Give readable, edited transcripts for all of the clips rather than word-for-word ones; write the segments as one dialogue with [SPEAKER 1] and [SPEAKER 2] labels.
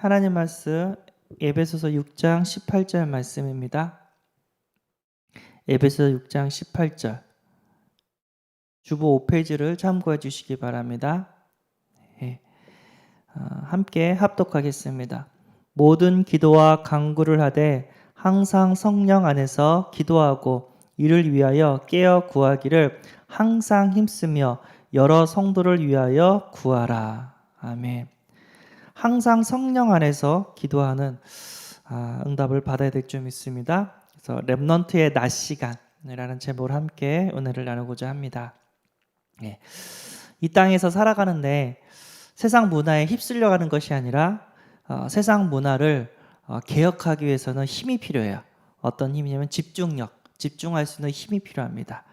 [SPEAKER 1] 하나님 말씀 에베소서 6장 18절 말씀입니다. 에베소서 6장 18절 주보 5페이지를 참고해 주시기 바랍니다. 함께 합독하겠습니다. 모든 기도와 간구를 하되 항상 성령 안에서 기도하고 이를 위하여 깨어 구하기를 항상 힘쓰며 여러 성도를 위하여 구하라. 아멘. 항상 성령 안에서 기도하는 응답을 받아야 될 줄 믿습니다. 그래서 렘넌트의 낮 시간이라는 제목으로 함께 은혜를 나누고자 합니다. 이 땅에서 살아가는데 세상 문화에 휩쓸려가는 것이 아니라 세상 문화를 개혁하기 위해서는 힘이 필요해요. 어떤 힘이냐면 집중할 수 있는 힘이 필요합니다.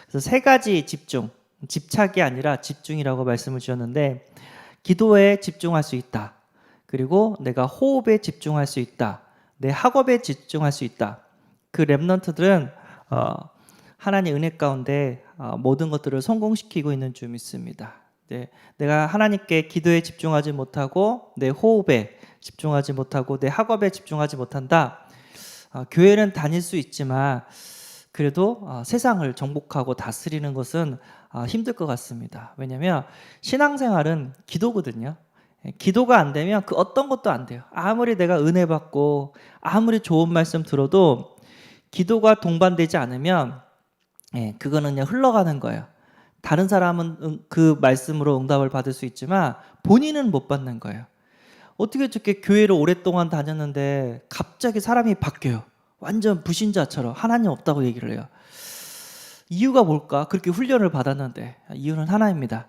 [SPEAKER 1] 그래서 세 가지 집착이 아니라 집중이라고 말씀을 주셨는데, 기도에 집중할 수 있다. 그리고 내가 호흡에 집중할 수 있다. 내 학업에 집중할 수 있다. 그 렘넌트들은 하나님의 은혜 가운데 모든 것들을 성공시키고 있는 줄 믿습니다. 내가 하나님께 기도에 집중하지 못하고 내 호흡에 집중하지 못하고 내 학업에 집중하지 못한다. 교회는 다닐 수 있지만 그래도 세상을 정복하고 다스리는 것은 힘들 것 같습니다. 왜냐하면 신앙생활은 기도거든요. 기도가 안 되면 그 어떤 것도 안 돼요. 아무리 내가 은혜 받고 아무리 좋은 말씀 들어도 기도가 동반되지 않으면 그거는 그냥 흘러가는 거예요. 다른 사람은 그 말씀으로 응답을 받을 수 있지만 본인은 못 받는 거예요. 어떻게 저렇게 교회를 오랫동안 다녔는데 갑자기 사람이 바뀌어요. 완전 불신자처럼 하나님 없다고 얘기를 해요. 이유가 뭘까? 그렇게 훈련을 받았는데 이유는 하나입니다.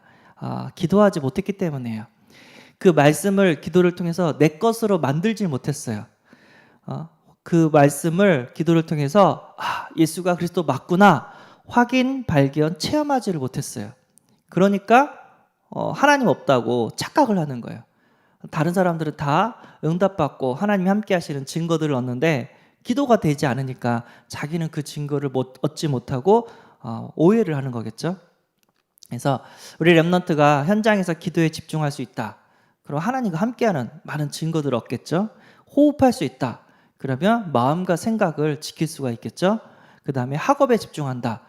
[SPEAKER 1] 기도하지 못했기 때문이에요. 그 말씀을 기도를 통해서 내 것으로 만들지 못했어요. 그 말씀을 기도를 통해서 예수가 그리스도 맞구나 확인, 발견, 체험하지를 못했어요. 그러니까 하나님 없다고 착각을 하는 거예요. 다른 사람들은 다 응답받고 하나님이 함께 하시는 증거들을 얻는데 기도가 되지 않으니까 자기는 그 증거를 얻지 못하고 오해를 하는 거겠죠. 그래서 우리 렘넌트가 현장에서 기도에 집중할 수 있다. 그럼 하나님과 함께하는 많은 증거들을 얻겠죠. 호흡할 수 있다. 그러면 마음과 생각을 지킬 수가 있겠죠. 그 다음에 학업에 집중한다.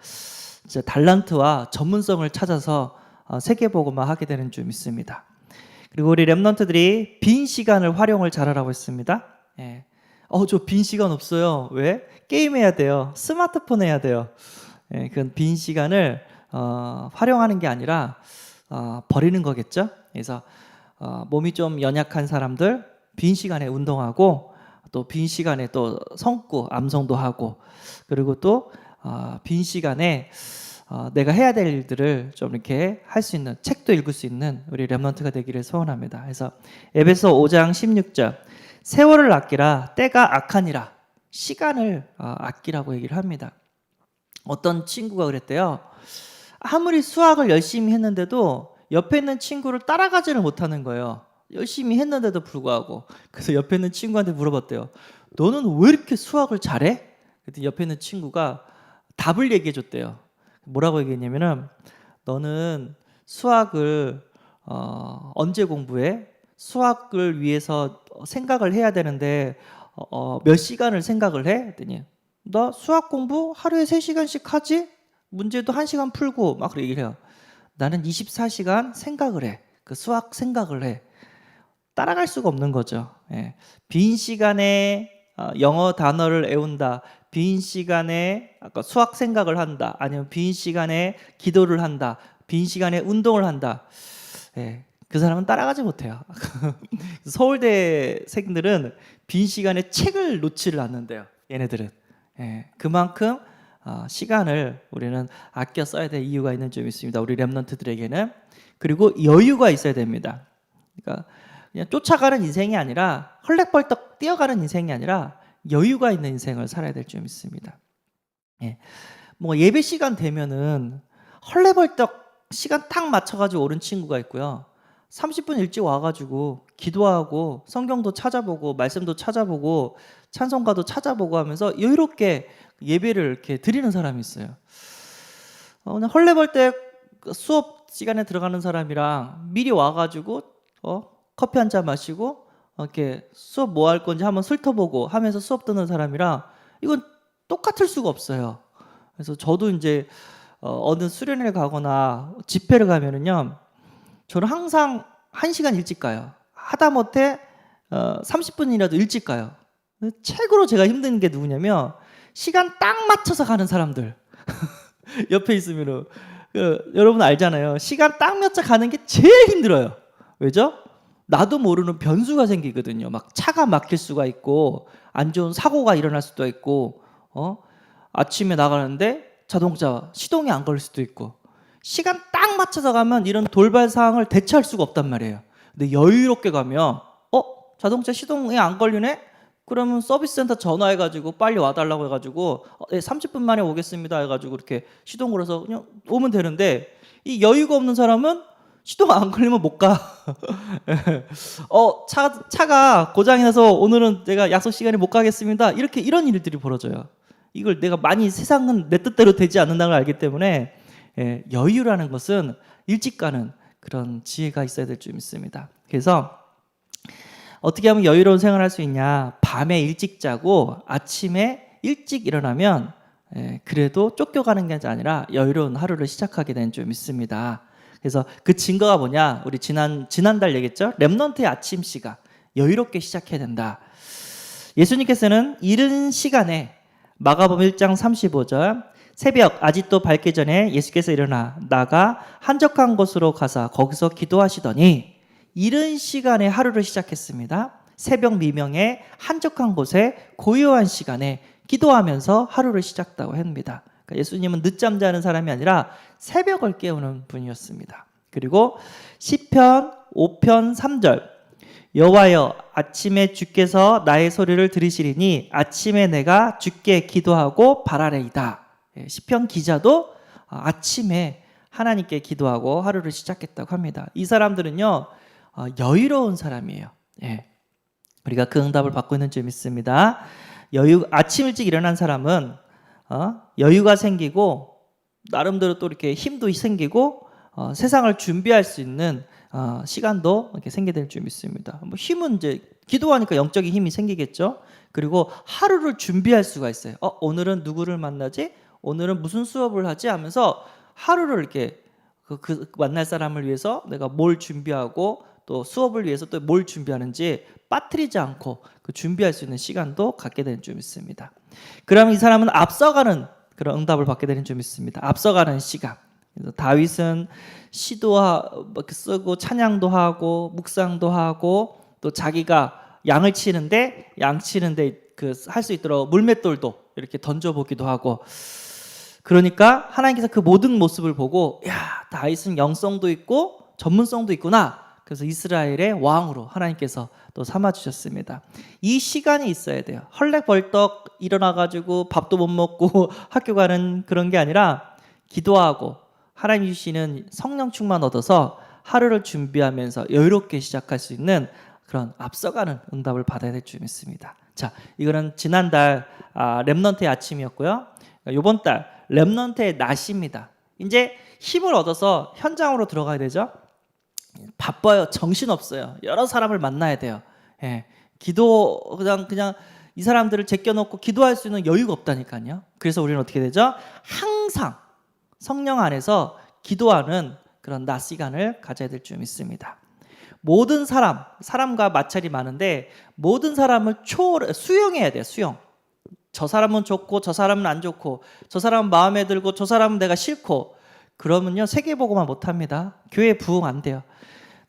[SPEAKER 1] 이제 달란트와 전문성을 찾아서 세계복음화 하게 되는 줄 믿습니다. 그리고 우리 렘넌트들이 빈 시간을 활용을 잘하라고 했습니다. 저 빈 시간 없어요. 왜? 게임해야 돼요. 스마트폰 해야 돼요. 그건 빈 시간을 활용하는 게 아니라 버리는 거겠죠. 그래서 몸이 좀 연약한 사람들 빈 시간에 운동하고 또 빈 시간에 또 성구 암송도 하고 그리고 또 빈 시간에 내가 해야 될 일들을 좀 이렇게 할 수 있는 책도 읽을 수 있는 우리 렘넌트가 되기를 소원합니다. 그래서 에베소 5장 16절 세월을 아끼라 때가 악하니라 시간을 아끼라고 얘기를 합니다. 어떤 친구가 그랬대요. 아무리 수학을 열심히 했는데도 옆에 있는 친구를 따라가지를 못하는 거예요. 열심히 했는데도 불구하고. 그래서 옆에 있는 친구한테 물어봤대요. 너는 왜 이렇게 수학을 잘해? 그랬더니 옆에 있는 친구가 답을 얘기해 줬대요. 뭐라고 얘기했냐면은 너는 수학을 언제 공부해? 수학을 위해서 생각을 해야 되는데 몇 시간을 생각을 해? 그랬더니 나 수학 공부 하루에 3시간씩 하지? 문제도 1시간 풀고 막 그렇게 얘기를 해요. 나는 24시간 생각을 해. 그 수학 생각을 해. 따라갈 수가 없는 거죠. 빈 시간에 영어 단어를 외운다. 빈 시간에 아까 수학 생각을 한다. 아니면 빈 시간에 기도를 한다. 빈 시간에 운동을 한다. 그 사람은 따라가지 못해요. 서울대생들은 빈 시간에 책을 놓지를 않는데요. 얘네들은. 그만큼 시간을 우리는 아껴 써야 될 이유가 있는 줄 믿습니다. 우리 렘넌트들에게는. 그리고 여유가 있어야 됩니다. 그러니까 그냥 쫓아가는 인생이 아니라 헐레벌떡 뛰어가는 인생이 아니라 여유가 있는 인생을 살아야 될 줄 믿습니다. 뭐 예배 시간 되면은 헐레벌떡 시간 딱 맞춰가지고 오는 친구가 있고요. 30분 일찍 와가지고 기도하고 성경도 찾아보고 말씀도 찾아보고 찬송가도 찾아보고 하면서 여유롭게 예배를 이렇게 드리는 사람이 있어요. 그냥 헐레벌떡 수업 시간에 들어가는 사람이랑 미리 와가지고 커피 한 잔 마시고 이렇게 수업 뭐 할 건지 한번 훑어보고 하면서 수업 듣는 사람이랑 이건 똑같을 수가 없어요. 그래서 저도 이제 어느 수련회를 가거나 집회를 가면은요, 저는 항상 1시간 일찍 가요. 하다못해 30분이라도 일찍 가요. 최고로 제가 힘든 게 누구냐면 시간 딱 맞춰서 가는 사람들. 옆에 있으면은 여러분 알잖아요. 시간 딱 맞춰 가는 게 제일 힘들어요. 왜죠? 나도 모르는 변수가 생기거든요. 막 차가 막힐 수가 있고 안 좋은 사고가 일어날 수도 있고 아침에 나가는데 자동차 시동이 안 걸릴 수도 있고 시간 딱 맞춰서 가면 이런 돌발 상황을 대처할 수가 없단 말이에요. 근데 여유롭게 가면 자동차 시동이 안 걸리네? 그러면 서비스 센터 전화해가지고 빨리 와달라고 해가지고 30분 만에 오겠습니다 해가지고 이렇게 시동 걸어서 그냥 오면 되는데 이 여유가 없는 사람은 시동 안 걸리면 못 가. 차가 고장이 나서 오늘은 내가 약속 시간에 못 가겠습니다. 이런 일들이 벌어져요. 이걸 내가 많이 세상은 내 뜻대로 되지 않는다는 걸 알기 때문에 여유라는 것은 일찍 가는 그런 지혜가 있어야 될 줄 믿습니다. 그래서 어떻게 하면 여유로운 생활을 할 수 있냐? 밤에 일찍 자고 아침에 일찍 일어나면 그래도 쫓겨가는 게 아니라 여유로운 하루를 시작하게 되는 줄 믿습니다. 그래서 그 증거가 뭐냐? 우리 지난달 얘기했죠? 렘넌트의 아침 시간 여유롭게 시작해야 된다. 예수님께서는 이른 시간에 마가복음 1장 35절 새벽 아직도 밝기 전에 예수께서 일어나 나가 한적한 곳으로 가사 거기서 기도하시더니 이른 시간에 하루를 시작했습니다. 새벽 미명에 한적한 곳에 고요한 시간에 기도하면서 하루를 시작했다고 합니다. 그러니까 예수님은 늦잠 자는 사람이 아니라 새벽을 깨우는 분이었습니다. 그리고 시편 5편 3절 여호와여 아침에 주께서 나의 소리를 들으시리니 아침에 내가 주께 기도하고 바라리이다. 시편 기자도 아침에 하나님께 기도하고 하루를 시작했다고 합니다. 이 사람들은요 여유로운 사람이에요. 우리가 그 응답을 받고 있는 줄 믿습니다. 아침 일찍 일어난 사람은 여유가 생기고 나름대로 또 이렇게 힘도 생기고 세상을 준비할 수 있는 시간도 이렇게 생기게 될 줄 믿습니다. 뭐 힘은 이제 기도하니까 영적인 힘이 생기겠죠. 그리고 하루를 준비할 수가 있어요. 오늘은 누구를 만나지? 오늘은 무슨 수업을 하지? 하면서 하루를 이렇게 그 만날 사람을 위해서 내가 뭘 준비하고 또 수업을 위해서 또 뭘 준비하는지 빠뜨리지 않고 그 준비할 수 있는 시간도 갖게 되는 줄 믿습니다. 그러면 이 사람은 앞서가는 그런 응답을 받게 되는 줄 믿습니다. 앞서가는 시간. 그래서 다윗은 쓰고 찬양도 하고 묵상도 하고 또 자기가 양을 치는데 양 치는데 할 수 있도록 물맷돌도 이렇게 던져보기도 하고 그러니까 하나님께서 그 모든 모습을 보고 다윗은 영성도 있고 전문성도 있구나. 그래서 이스라엘의 왕으로 하나님께서 또 삼아주셨습니다. 이 시간이 있어야 돼요. 헐레벌떡 일어나가지고 밥도 못 먹고 학교 가는 그런 게 아니라 기도하고 하나님 주시는 성령 충만 얻어서 하루를 준비하면서 여유롭게 시작할 수 있는 그런 앞서가는 응답을 받아야 될 줄 믿습니다. 자, 이거는 지난달 렘넌트의 아침이었고요. 이번 달 렘넌트의 낮입니다. 이제 힘을 얻어서 현장으로 들어가야 되죠. 바빠요. 정신없어요. 여러 사람을 만나야 돼요. 기도 그냥 이 사람들을 제껴놓고 기도할 수 있는 여유가 없다니까요. 그래서 우리는 어떻게 되죠? 항상 성령 안에서 기도하는 그런 낮 시간을 가져야 될 줄 믿습니다. 모든 사람과 마찰이 많은데 모든 사람을 수용해야 돼요. 수용. 저 사람은 좋고 저 사람은 안 좋고 저 사람은 마음에 들고 저 사람은 내가 싫고 그러면요 세계보고만 못합니다. 교회 부흥 안 돼요.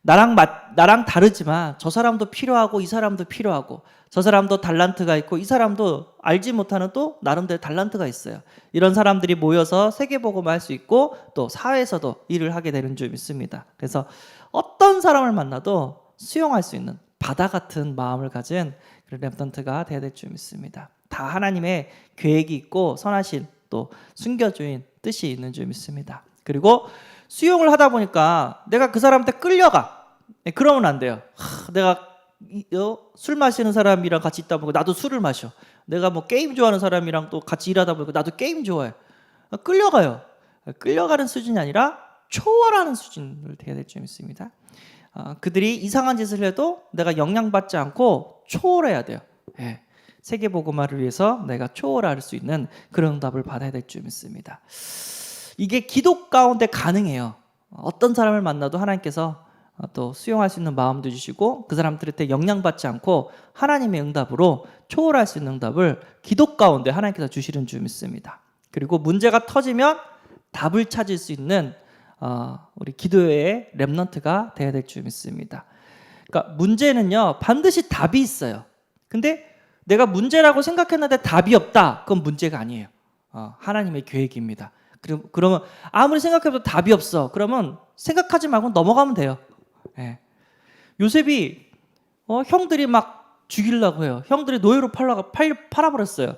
[SPEAKER 1] 나랑 다르지만 저 사람도 필요하고 이 사람도 필요하고 저 사람도 달란트가 있고 이 사람도 알지 못하는 또 나름대로 달란트가 있어요. 이런 사람들이 모여서 세계보고만 할 수 있고 또 사회에서도 일을 하게 되는 줄 믿습니다. 그래서 어떤 사람을 만나도 수용할 수 있는 바다 같은 마음을 가진 그런 렘넌트가 되어야 될 줄 믿습니다. 다 하나님의 계획이 있고 선하신 또 숨겨진 뜻이 있는 줄 믿습니다. 그리고 수용을 하다 보니까 내가 그 사람한테 끌려가. 그러면 안 돼요. 내가 술 마시는 사람이랑 같이 있다 보니까 나도 술을 마셔. 내가 뭐 게임 좋아하는 사람이랑 또 같이 일하다 보니까 나도 게임 좋아해. 끌려가요. 끌려가는 수준이 아니라 초월하는 수준을 되어야 될 줄 믿습니다. 그들이 이상한 짓을 해도 내가 영향받지 않고 초월해야 돼요. 예. 세계복음화를 위해서 내가 초월할 수 있는 그런 응답을 받아야 될 줄 믿습니다. 이게 기도 가운데 가능해요. 어떤 사람을 만나도 하나님께서 또 수용할 수 있는 마음도 주시고 그 사람들한테 영향받지 않고 하나님의 응답으로 초월할 수 있는 응답을 기도 가운데 하나님께서 주시는 줄 믿습니다. 그리고 문제가 터지면 답을 찾을 수 있는 우리 기도의 렘넌트가 돼야 될 줄 믿습니다. 그러니까 문제는요 반드시 답이 있어요. 근데 내가 문제라고 생각했는데 답이 없다. 그건 문제가 아니에요. 하나님의 계획입니다. 그러면 아무리 생각해도 답이 없어. 그러면 생각하지 말고 넘어가면 돼요. 예. 요셉이 형들이 막 죽이려고 해요. 형들이 노예로 팔아버렸어요.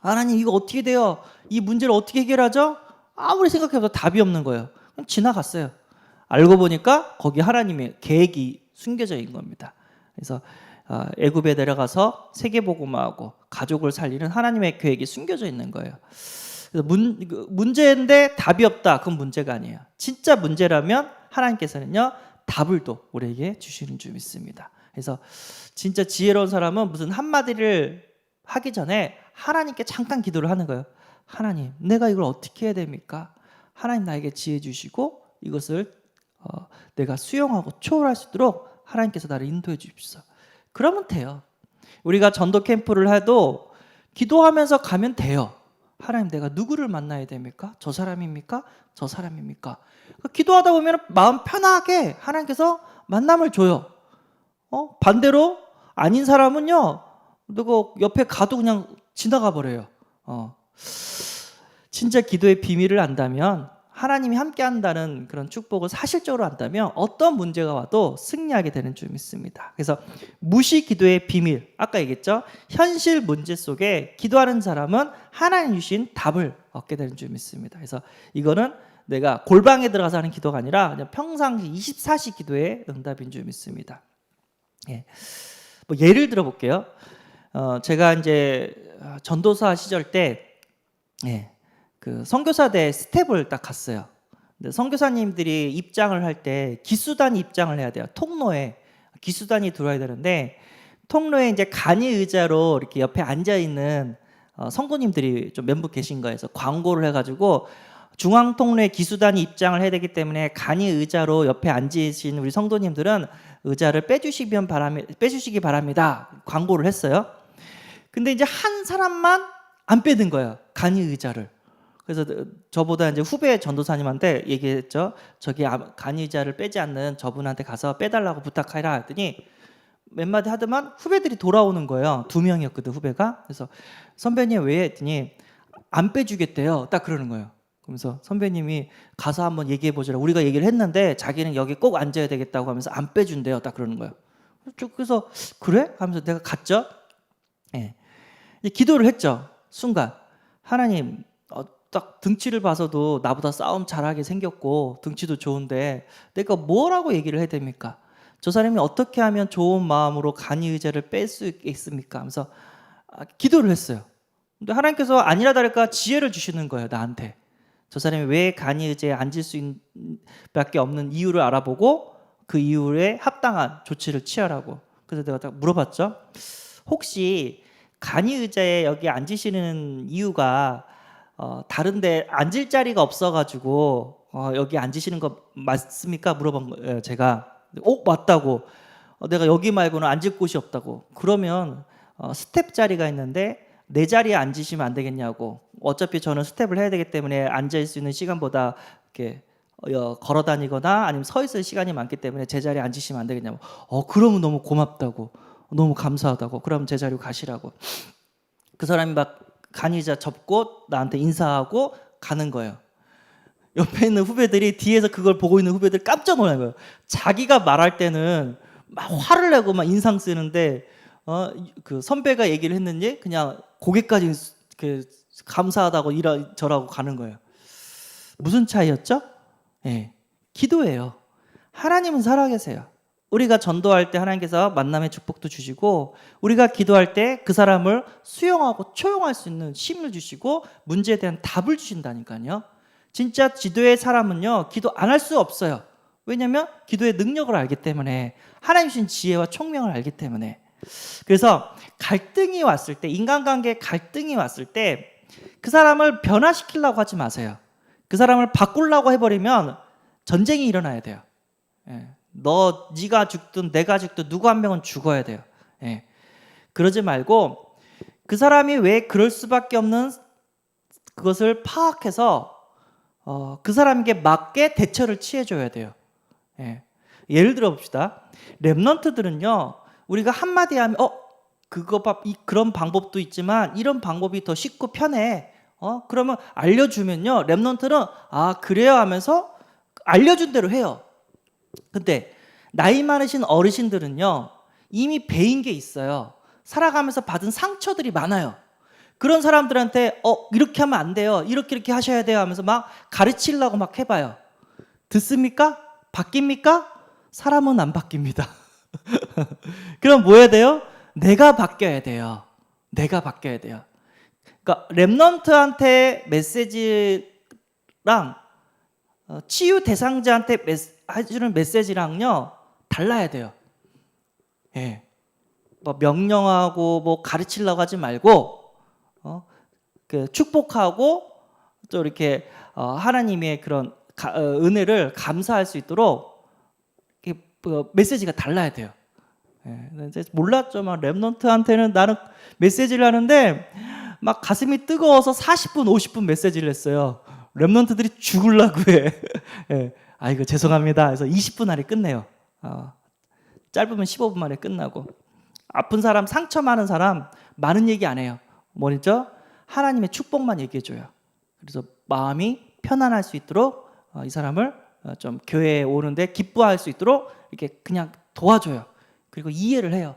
[SPEAKER 1] 하나님 이거 어떻게 돼요? 이 문제를 어떻게 해결하죠? 아무리 생각해도 답이 없는 거예요. 그럼 지나갔어요. 알고 보니까 거기 하나님의 계획이 숨겨져 있는 겁니다. 그래서 애굽에 내려가서 세계복음화하고 가족을 살리는 하나님의 계획이 숨겨져 있는 거예요. 그래서 문제인데 답이 없다. 그건 문제가 아니에요. 진짜 문제라면 하나님께서는요 답을 또 우리에게 주시는 줄 믿습니다. 그래서 진짜 지혜로운 사람은 무슨 한마디를 하기 전에 하나님께 잠깐 기도를 하는 거예요. 하나님, 내가 이걸 어떻게 해야 됩니까? 하나님 나에게 지혜 주시고 이것을 내가 수용하고 초월할 수 있도록 하나님께서 나를 인도해 주십시오. 그러면 돼요. 우리가 전도 캠프를 해도 기도하면서 가면 돼요. 하나님 내가 누구를 만나야 됩니까? 저 사람입니까? 저 사람입니까? 기도하다 보면 마음 편하게 하나님께서 만남을 줘요. 반대로 아닌 사람은요 누구 옆에 가도 그냥 지나가 버려요. 진짜 기도의 비밀을 안다면 하나님이 함께 한다는 그런 축복을 사실적으로 안다면 어떤 문제가 와도 승리하게 되는 줄 믿습니다. 그래서 무시 기도의 비밀, 아까 얘기했죠. 현실 문제 속에 기도하는 사람은 하나님 주신 답을 얻게 되는 줄 믿습니다. 그래서 이거는 내가 골방에 들어가서 하는 기도가 아니라 그냥 평상시 24시 기도의 응답인 줄 믿습니다. 예. 뭐 예를 들어 볼게요. 제가 이제 전도사 시절 때 그 선교사대 스텝을 딱 갔어요. 근데 선교사님들이 입장을 할 때 기수단이 입장을 해야 돼요. 통로에 기수단이 들어와야 되는데 통로에 이제 간이 의자로 이렇게 옆에 앉아 있는 성도님들이 좀 몇 분 계신 거예요. 그래서 광고를 해가지고 중앙 통로에 기수단이 입장을 해야 되기 때문에 간이 의자로 옆에 앉으신 우리 성도님들은 의자를 빼주시기 바랍니다. 광고를 했어요. 근데 이제 한 사람만 안 빼든 거예요. 간이 의자를. 그래서 저보다 이제 후배 전도사님한테 얘기했죠. 저기 간이 의자를 빼지 않는 저분한테 가서 빼달라고 부탁하라 했더니 몇 마디 하더만 후배들이 돌아오는 거예요. 2명이었거든 후배가. 그래서 선배님 왜 했더니 안 빼주겠대요. 딱 그러는 거예요. 그러면서 선배님이 가서 한번 얘기해 보시라. 우리가 얘기를 했는데 자기는 여기 꼭 앉아야 되겠다고 하면서 안 빼준대요. 딱 그러는 거예요. 그래서 그래? 하면서 내가 갔죠. 예. 기도를 했죠. 순간 하나님 딱 등치를 봐서도 나보다 싸움 잘하게 생겼고 등치도 좋은데 내가 뭐라고 얘기를 해야 됩니까? 저 사람이 어떻게 하면 좋은 마음으로 간이 의자를 뺄 수 있겠습니까? 하면서 기도를 했어요. 근데 하나님께서 아니라 다를까 지혜를 주시는 거예요. 나한테. 저 사람이 왜 간이 의자에 앉을 수밖에 없는 이유를 알아보고 그 이유에 합당한 조치를 취하라고. 그래서 내가 딱 물어봤죠. 혹시 간이 의자에 여기 앉으시는 이유가 다른데 앉을 자리가 없어가지고 여기 앉으시는 거 맞습니까? 물어본 거예요. 제가 맞다고. 내가 여기 말고는 앉을 곳이 없다고. 그러면 스텝 자리가 있는데 내 자리에 앉으시면 안 되겠냐고. 어차피 저는 스텝을 해야 되기 때문에 앉을 수 있는 시간보다 이렇게 걸어 다니거나 아니면 서 있을 시간이 많기 때문에 제 자리에 앉으시면 안 되겠냐고. 그러면 너무 고맙다고. 너무 감사하다고. 그럼 제 자리로 가시라고. 그 사람이 막 간이자 접고 나한테 인사하고 가는 거예요. 옆에 있는 후배들이 뒤에서 그걸 보고 있는 후배들 깜짝 놀란 거예요. 자기가 말할 때는 막 화를 내고 막 인상 쓰는데 그 선배가 얘기를 했는지 그냥 고개까지 감사하다고 저라고 가는 거예요. 무슨 차이였죠? 예, 기도예요. 하나님은 살아계세요. 우리가 전도할 때 하나님께서 만남의 축복도 주시고 우리가 기도할 때 그 사람을 수용하고 초용할 수 있는 힘을 주시고 문제에 대한 답을 주신다니까요. 진짜 기도의 사람은요 기도 안 할 수 없어요. 왜냐하면 기도의 능력을 알기 때문에, 하나님 주신 지혜와 총명을 알기 때문에. 그래서 갈등이 왔을 때, 인간관계에 갈등이 왔을 때 그 사람을 변화시키려고 하지 마세요. 그 사람을 바꾸려고 해버리면 전쟁이 일어나야 돼요. 네가 죽든 내가 죽든 누구 한 명은 죽어야 돼요. 그러지 말고 그 사람이 왜 그럴 수밖에 없는 그것을 파악해서 그 사람에게 맞게 대처를 취해줘야 돼요. 예를 들어 봅시다. 랩런트들은요, 우리가 한마디 하면 그런 방법도 있지만 이런 방법이 더 쉽고 편해. 그러면 알려주면요, 랩런트는 그래요 하면서 알려준 대로 해요. 근데 나이 많으신 어르신들은요, 이미 배인 게 있어요. 살아가면서 받은 상처들이 많아요. 그런 사람들한테 이렇게 하면 안 돼요, 이렇게 하셔야 돼요 하면서 막 가르치려고 막 해봐요. 듣습니까? 바뀝니까? 사람은 안 바뀝니다. 그럼 뭐 해야 돼요? 내가 바뀌어야 돼요. 내가 바뀌어야 돼요. 그러니까 랩런트한테 메시지랑 치유 대상자한테 해주는 메시지랑요 달라야 돼요. 뭐 명령하고 뭐 가르치려고 하지 말고 축복하고 또 이렇게 하나님의 그런 은혜를 감사할 수 있도록 이렇게 메시지가 달라야 돼요. 이제 몰랐죠. 막 랩런트한테는 나는 메시지를 하는데 막 가슴이 뜨거워서 40분, 50분 메시지를 했어요. 랩런트들이 죽으려고 해. 아이고 죄송합니다. 그래서 20분 안에 끝내요. 짧으면 15분 만에 끝나고. 아픈 사람, 상처 많은 사람 많은 얘기 안 해요. 뭐죠? 하나님의 축복만 얘기해줘요. 그래서 마음이 편안할 수 있도록 이 사람을 좀 교회에 오는데 기뻐할 수 있도록 이렇게 그냥 도와줘요. 그리고 이해를 해요.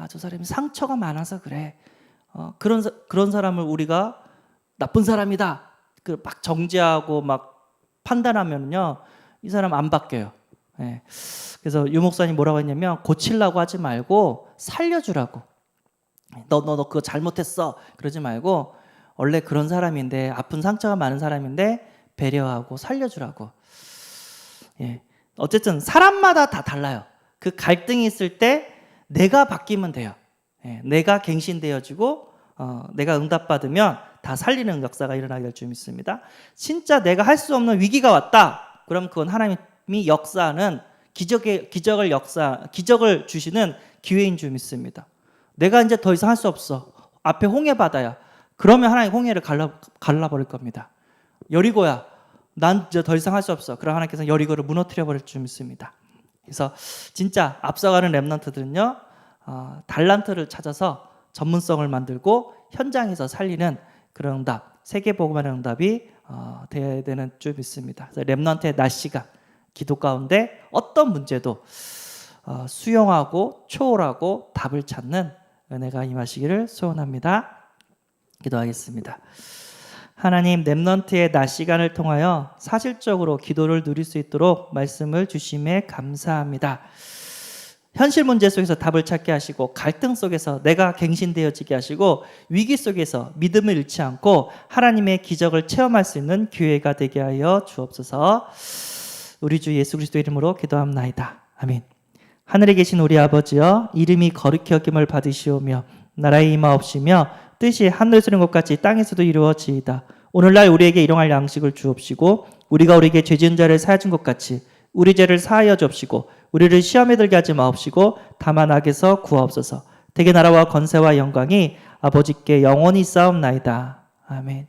[SPEAKER 1] 저 사람이 상처가 많아서 그래. 그런 사람을 우리가 나쁜 사람이다 막 정죄하고 막 판단하면요, 이 사람 안 바뀌어요. 그래서 유 목사님 뭐라고 했냐면, 고치려고 하지 말고 살려주라고. 너 그거 잘못했어 그러지 말고, 원래 그런 사람인데, 아픈 상처가 많은 사람인데 배려하고 살려주라고. 어쨌든 사람마다 다 달라요. 그 갈등이 있을 때 내가 바뀌면 돼요. 내가 갱신되어지고 내가 응답받으면 다 살리는 역사가 일어나게 될 줄 믿습니다. 진짜 내가 할 수 없는 위기가 왔다, 그럼 그건 하나님이 역사하는 기적을 주시는 기회인 줄 믿습니다. 내가 이제 더 이상 할 수 없어, 앞에 홍해 바다야, 그러면 하나님 홍해를 갈라버릴 겁니다. 여리고야, 난 이제 더 이상 할 수 없어, 그럼 하나님께서 여리고를 무너뜨려 버릴 줄 믿습니다. 그래서 진짜 앞서가는 랩런트들은요, 달란트를 찾아서 전문성을 만들고 현장에서 살리는 그런 응답, 세계복음화의 응답이 되어야 되는 줄 믿습니다. 그래서 랩런트의 날씨가 기도 가운데 어떤 문제도 수용하고 초월하고 답을 찾는 은혜가 임하시기를 소원합니다. 기도하겠습니다. 하나님, 랩런트의 낮 시간을 통하여 사실적으로 기도를 누릴 수 있도록 말씀을 주심에 감사합니다. 현실 문제 속에서 답을 찾게 하시고, 갈등 속에서 내가 갱신되어지게 하시고, 위기 속에서 믿음을 잃지 않고 하나님의 기적을 체험할 수 있는 기회가 되게 하여 주옵소서. 우리 주 예수 그리스도 이름으로 기도합나이다. 아멘. 하늘에 계신 우리 아버지여, 이름이 거룩히 여김을 받으시오며 나라의 임하옵시며 뜻이 하늘에서 이룬 것 같이 땅에서도 이루어지이다. 오늘날 우리에게 일용할 양식을 주옵시고, 우리가 우리에게 죄 지은 자를 사하여 준 것 같이 우리 죄를 사하여 주옵시고, 우리를 시험에 들게 하지 마옵시고 다만 악에서 구하옵소서. 대개 나라와 권세와 영광이 아버지께 영원히 있사옵나이다. 아멘.